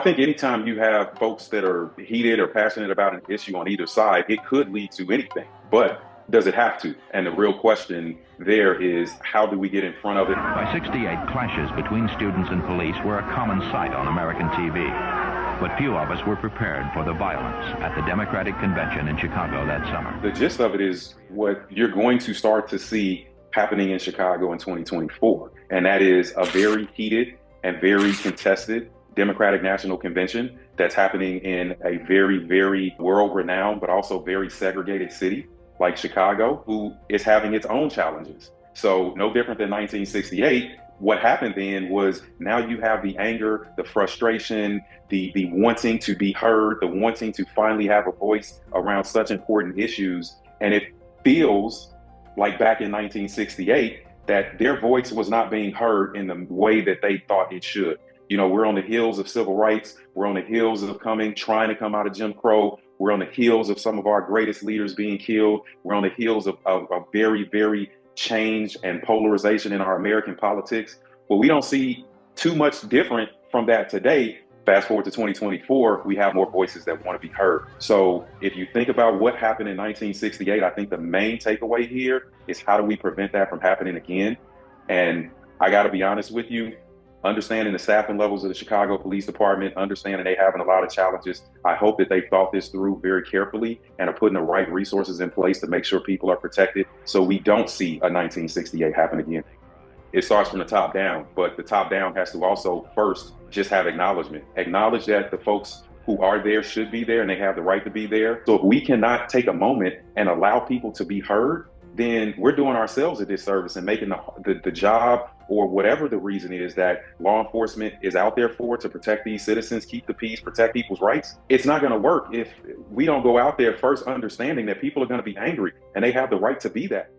think anytime you have folks that are heated or passionate about an issue on either side, it could lead to anything. But does it have to? And the real question there is, how do we get in front of it? By 68, clashes between students and police were a common sight on American TV. But few of us were prepared for the violence at the Democratic Convention in Chicago that summer. The gist of it is what you're going to start to see happening in Chicago in 2024. And that is a very heated and very contested Democratic National Convention that's happening in a very, very world-renowned, but also very segregated city like Chicago, who is having its own challenges. So no different than 1968. What happened then was now you have the anger, the frustration, the wanting to be heard, the wanting to finally have a voice around such important issues. And it feels like back in 1968 that their voice was not being heard in the way that they thought it should. You know, we're on the heels of civil rights. We're on the heels of trying to come out of Jim Crow. We're on the heels of some of our greatest leaders being killed. We're on the heels of very, very change and polarization in our American politics. But we don't see too much different from that today. Fast forward to 2024, we have more voices that want to be heard. So if you think about what happened in 1968, I think the main takeaway here is, how do we prevent that from happening again? And I got to be honest with you, understanding the staffing levels of the Chicago Police Department, understanding they having a lot of challenges, I hope that they thought this through very carefully and are putting the right resources in place to make sure people are protected so we don't see a 1968 happen again. It starts from the top down, but the top down has to also first just have acknowledgement. Acknowledge that the folks who are there should be there and they have the right to be there. So if we cannot take a moment and allow people to be heard, then we're doing ourselves a disservice and making the job, or whatever the reason is that law enforcement is out there for, to protect these citizens, keep the peace, protect people's rights. It's not going to work if we don't go out there first understanding that people are going to be angry and they have the right to be that.